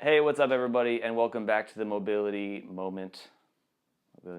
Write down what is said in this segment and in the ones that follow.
Hey, what's up, everybody, and welcome back to the Mobility Moment. The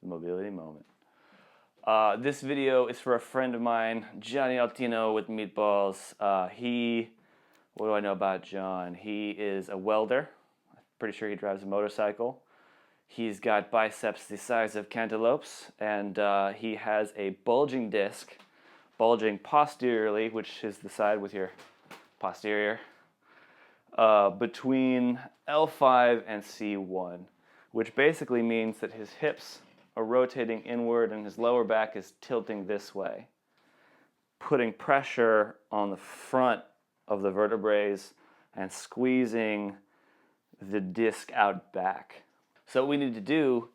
Mobility Moment. This video is for a friend of mine, Johnny Altino with Meatballs. What do I know about John? He is a welder. I'm pretty sure he drives a motorcycle. He's got biceps the size of cantaloupes, and he has a bulging disc, bulging posteriorly, which is the side with your posterior, between L5 and C1, which basically means that his hips are rotating inward and his lower back is tilting this way, putting pressure on the front of the vertebrae and squeezing the disc out back. So what we need to do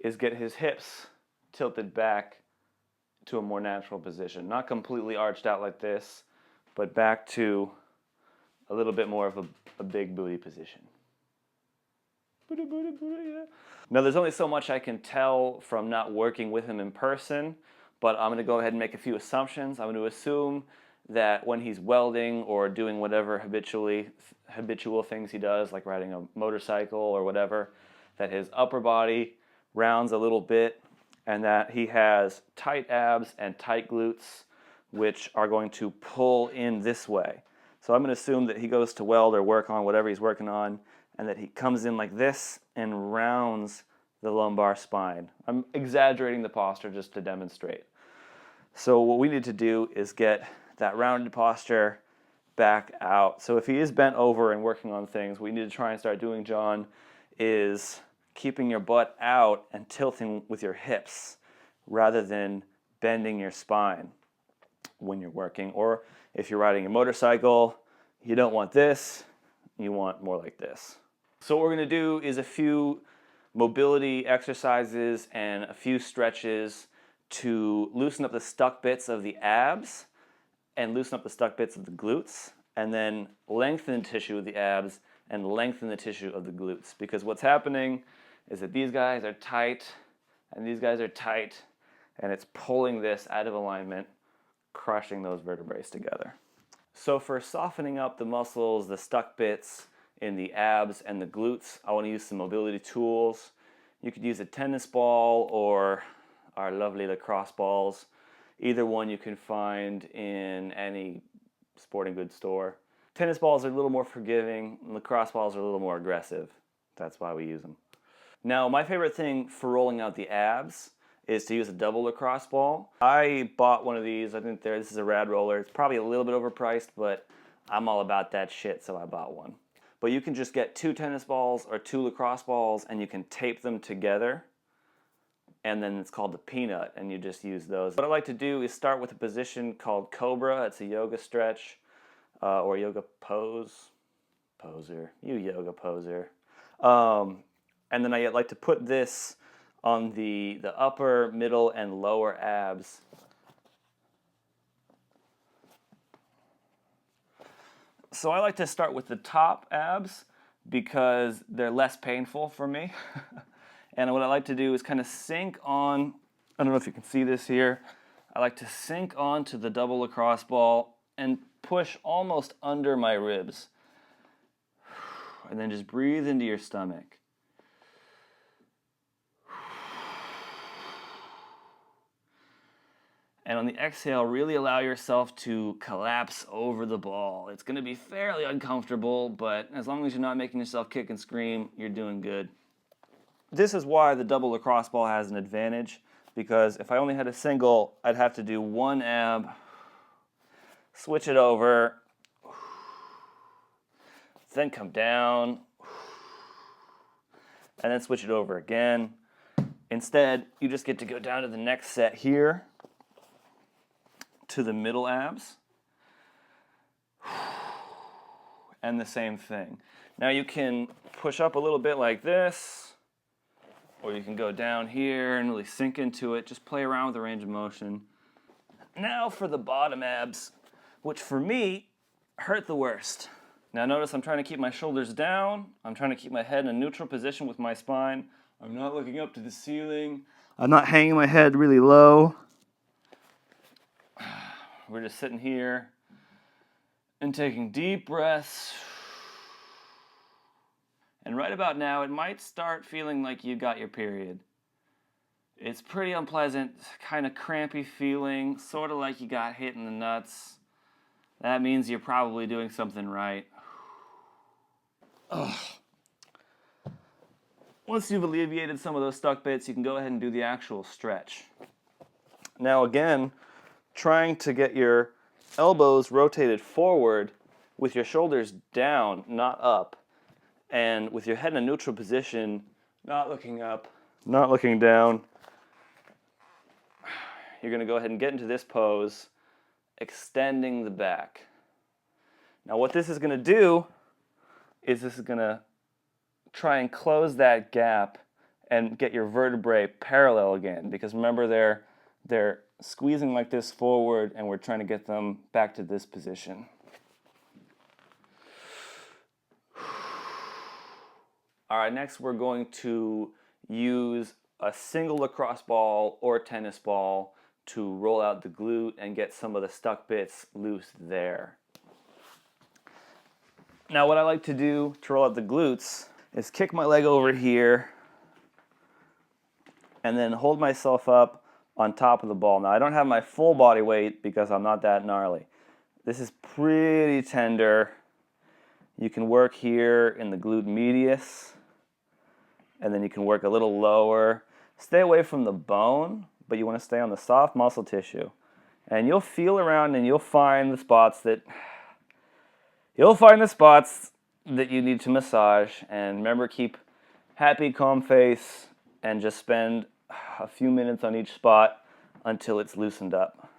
is get his hips tilted back to a more natural position. Not completely arched out like this, but back to a little bit more of a big booty position. Now, there's only so much I can tell from not working with him in person, but I'm going to go ahead and make a few assumptions. I'm going to assume that when he's welding or doing whatever habitual things he does, like riding a motorcycle or whatever, that his upper body rounds a little bit and that he has tight abs and tight glutes, which are going to pull in this way. So I'm going to assume that he goes to weld or work on whatever he's working on, and that he comes in like this and rounds the lumbar spine. I'm exaggerating the posture just to demonstrate. So what we need to do is get that rounded posture back out. So if he is bent over and working on things, what we need to try and start doing, John, is keeping your butt out and tilting with your hips rather than bending your spine when you're working. Or if you're riding a motorcycle, you don't want this, you want more like this. So what we're going to do is a few mobility exercises and a few stretches to loosen up the stuck bits of the abs and loosen up the stuck bits of the glutes, and then lengthen the tissue of the abs and lengthen the tissue of the glutes. Because what's happening is that these guys are tight and these guys are tight, and it's pulling this out of alignment, crushing those vertebrae together. So for softening up the muscles, the stuck bits in the abs and the glutes, I want to use some mobility tools. You could use a tennis ball or our lovely lacrosse balls. Either one you can find in any sporting goods store. Tennis balls are a little more forgiving, lacrosse balls are a little more aggressive. That's why we use them. Now, my favorite thing for rolling out the abs is to use a double lacrosse ball. I bought one of these. I think this is a rad roller. It's probably a little bit overpriced, but I'm all about that shit, so I bought one. But you can just get 2 tennis balls or 2 lacrosse balls, and you can tape them together, and then it's called the peanut, and you just use those. What I like to do is start with a position called Cobra. It's a yoga stretch or yoga pose. Poser. You yoga poser. And then I like to put this on the upper, middle, and lower abs. So I like to start with the top abs because they're less painful for me. And what I like to do is kind of sink on, I don't know if you can see this here, I like to sink onto the double lacrosse ball and push almost under my ribs. And then just breathe into your stomach. And on the exhale, really allow yourself to collapse over the ball. It's going to be fairly uncomfortable, but as long as you're not making yourself kick and scream, you're doing good. This is why the double lacrosse ball has an advantage, because if I only had a single, I'd have to do one ab, switch it over, then come down, and then switch it over again. Instead, you just get to go down to the next set here, to the middle abs, and the same thing. Now you can push up a little bit like this, or you can go down here and really sink into it. Just play around with the range of motion. Now for the bottom abs, which for me hurt the worst. Now notice I'm trying to keep my shoulders down. I'm trying to keep my head in a neutral position with my spine. I'm not looking up to the ceiling. I'm not hanging my head really low. We're just sitting here and taking deep breaths right about now, it might start feeling like you got your period. It's pretty unpleasant, kind of crampy feeling, sort of like you got hit in the nuts. That means you're probably doing something right. Ugh. Once you've alleviated some of those stuck bits, you can go ahead and do the actual stretch. Now again, trying to get your elbows rotated forward with your shoulders down, not up, and with your head in a neutral position, not looking up, not looking down. You're going to go ahead and get into this pose, extending the back. Now what this is going to do is this is going to try and close that gap and get your vertebrae parallel again, because remember they're squeezing like this forward and we're trying to get them back to this position. All right, next we're going to use a single lacrosse ball or tennis ball to roll out the glute and get some of the stuck bits loose there. Now what I like to do to roll out the glutes is kick my leg over here and then hold myself up on top of the ball. Now I don't have my full body weight because I'm not that gnarly. This is pretty tender. You can work here in the glute medius, and then you can work a little lower. Stay away from the bone, but you want to stay on the soft muscle tissue. And you'll feel around and you'll find the spots that you need to massage. And remember, keep happy, calm face and just spend a few minutes on each spot until it's loosened up.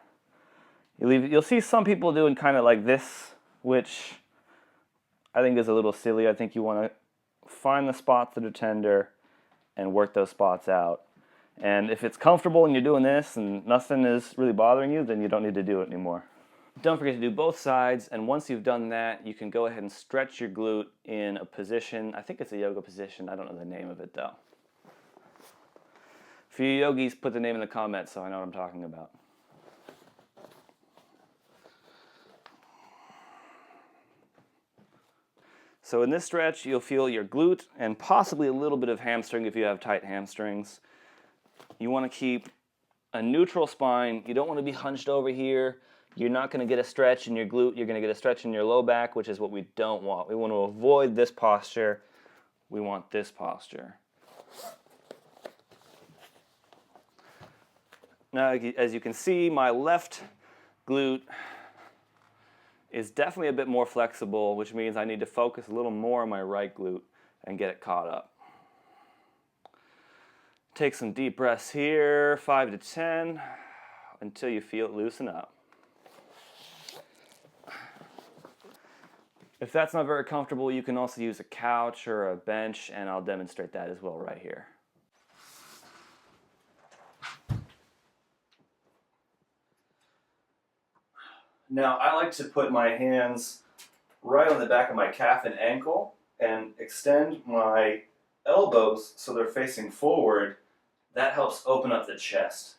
You'll see some people doing kind of like this, which I think is a little silly. I think you want to find the spots that are tender and work those spots out. And if it's comfortable and you're doing this and nothing is really bothering you, then you don't need to do it anymore. Don't forget to do both sides, and once you've done that, you can go ahead and stretch your glute in a position. I think it's a yoga position. I don't know the name of it though. For you yogis, put the name in the comments so I know what I'm talking about. So in this stretch, you'll feel your glute and possibly a little bit of hamstring if you have tight hamstrings. You want to keep a neutral spine. You don't want to be hunched over here. You're not going to get a stretch in your glute. You're going to get a stretch in your low back, which is what we don't want. We want to avoid this posture. We want this posture. Now, as you can see, my left glute is definitely a bit more flexible, which means I need to focus a little more on my right glute and get it caught up. Take some deep breaths here, 5 to 10, until you feel it loosen up. If that's not very comfortable, you can also use a couch or a bench, and I'll demonstrate that as well right here. Now, I like to put my hands right on the back of my calf and ankle and extend my elbows so they're facing forward. That helps open up the chest.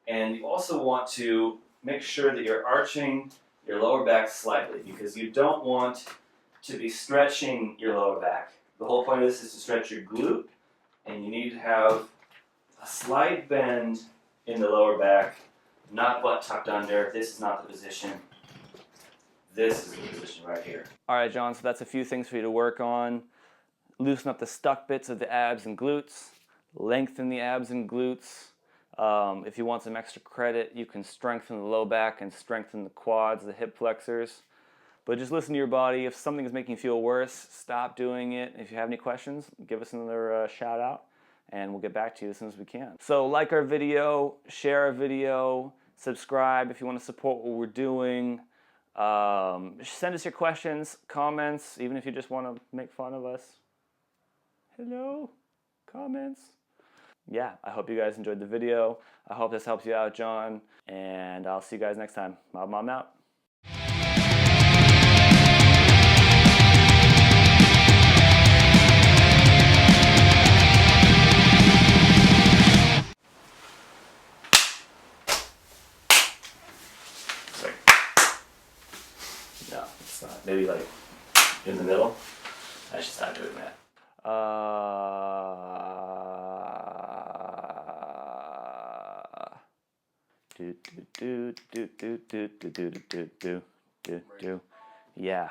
And you also want to make sure that you're arching your lower back slightly, because you don't want to be stretching your lower back. The whole point of this is to stretch your glute, and you need to have a slight bend in the lower back, not butt tucked under. This is not the position. This is the position right here. All right, John, so that's a few things for you to work on. Loosen up the stuck bits of the abs and glutes. Lengthen the abs and glutes. If you want some extra credit, you can strengthen the low back and strengthen the quads, the hip flexors. But just listen to your body. If something is making you feel worse, stop doing it. If you have any questions, give us another shout out, and we'll get back to you as soon as we can. So like our video, share our video, subscribe if you want to support what we're doing. Send us your questions, comments, even if you just want to make fun of us. Hello, comments. Yeah, I hope you guys enjoyed the video. I hope this helps you out, John, and I'll see you guys next time. Mom out. Sorry. No, it's not. Maybe like in the middle. I should stop doing that. Do do do do do do do do do do do do. Yeah.